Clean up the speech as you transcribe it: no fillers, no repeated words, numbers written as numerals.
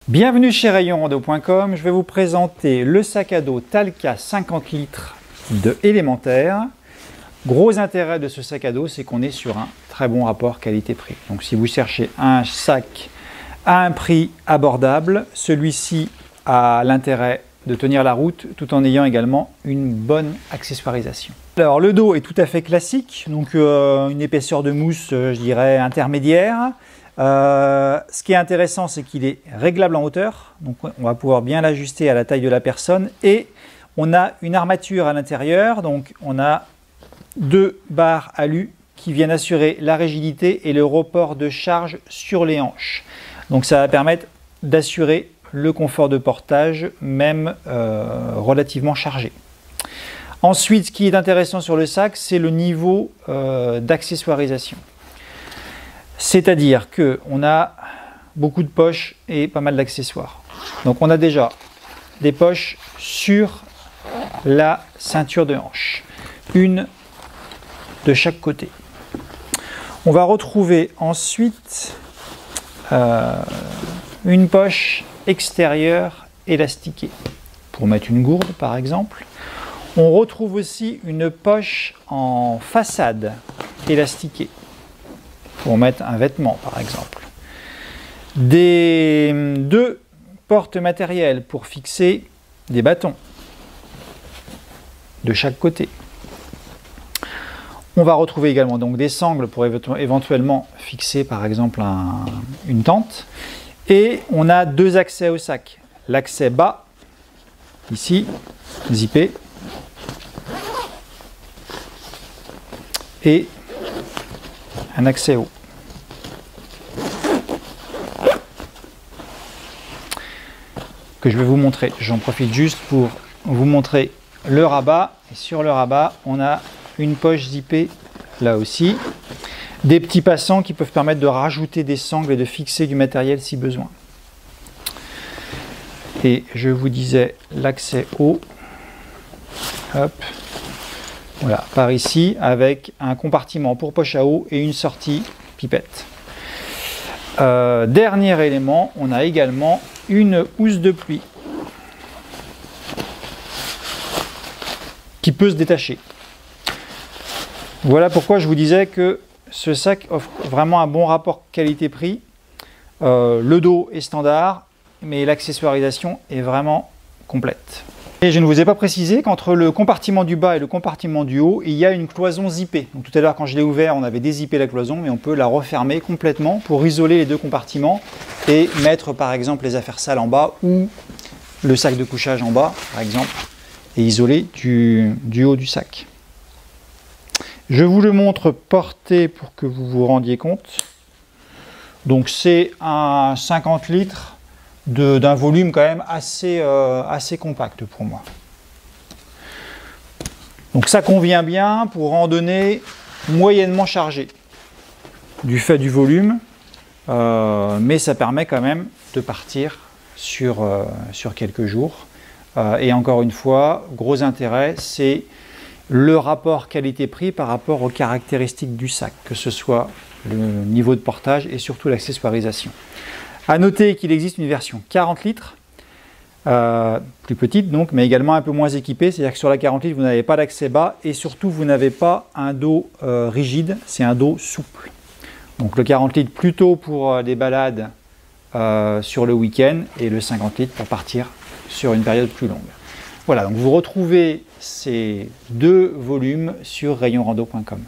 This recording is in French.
Bienvenue chez rayonrando.com, je vais vous présenter le sac à dos Talca 50 litres de élémentaire. Gros intérêt de ce sac à dos, c'est qu'on est sur un très bon rapport qualité-prix. Donc si vous cherchez un sac à un prix abordable, celui-ci a l'intérêt de tenir la route tout en ayant également une bonne accessoirisation. Alors le dos est tout à fait classique, donc une épaisseur de mousse, je dirais intermédiaire. Ce qui est intéressant, c'est qu'il est réglable en hauteur, donc on va pouvoir bien l'ajuster à la taille de la personne, et on a une armature à l'intérieur, donc on a deux barres alu qui viennent assurer la rigidité et le report de charge sur les hanches. Donc ça va permettre d'assurer le confort de portage, même relativement chargé. Ensuite, ce qui est intéressant sur le sac, c'est le niveau d'accessoirisation. C'est-à-dire qu'on a beaucoup de poches et pas mal d'accessoires. Donc on a déjà des poches sur la ceinture de hanche, une de chaque côté. On va retrouver ensuite une poche extérieure élastiquée pour mettre une gourde par exemple. On retrouve aussi une poche en façade élastiquée pour mettre un vêtement par exemple. Deux portes matérielles pour fixer des bâtons de chaque côté. On va retrouver également donc des sangles pour éventuellement fixer par exemple une tente. Et on a deux accès au sac. L'accès bas, ici, zippé, et un accès haut. Que je vais vous montrer. J'en profite juste pour vous montrer le rabat. Et sur le rabat, on a une poche zippée là aussi. Des petits passants qui peuvent permettre de rajouter des sangles et de fixer du matériel si besoin. Et je vous disais l'accès haut. Hop. Voilà, par ici avec un compartiment pour poche à eau et une sortie pipette. Dernier élément, on a également une housse de pluie qui peut se détacher. Voilà pourquoi je vous disais que ce sac offre vraiment un bon rapport qualité-prix. Le dos est standard, mais l'accessoirisation est vraiment complète. Et je ne vous ai pas précisé qu'entre le compartiment du bas et le compartiment du haut, il y a une cloison zippée. Donc tout à l'heure, quand je l'ai ouvert, on avait dézippé la cloison, mais on peut la refermer complètement pour isoler les deux compartiments et mettre par exemple les affaires sales en bas ou le sac de couchage en bas, par exemple, et isoler du haut du sac. Je vous le montre porté pour que vous vous rendiez compte. Donc c'est un 50 litres d'un volume quand même assez compact pour moi. Donc ça convient bien pour randonnée moyennement chargée du fait du volume, mais ça permet quand même de partir sur quelques jours. Et encore une fois, gros intérêt, c'est le rapport qualité-prix par rapport aux caractéristiques du sac, que ce soit le niveau de portage et surtout l'accessoirisation. A noter qu'il existe une version 40 litres, plus petite donc, mais également un peu moins équipée, c'est-à-dire que sur la 40 litres, vous n'avez pas d'accès bas et surtout, vous n'avez pas un dos rigide, c'est un dos souple. Donc le 40 litres plutôt pour des balades sur le week-end et le 50 litres pour partir sur une période plus longue. Voilà, donc vous retrouvez ces deux volumes sur rayonrando.com.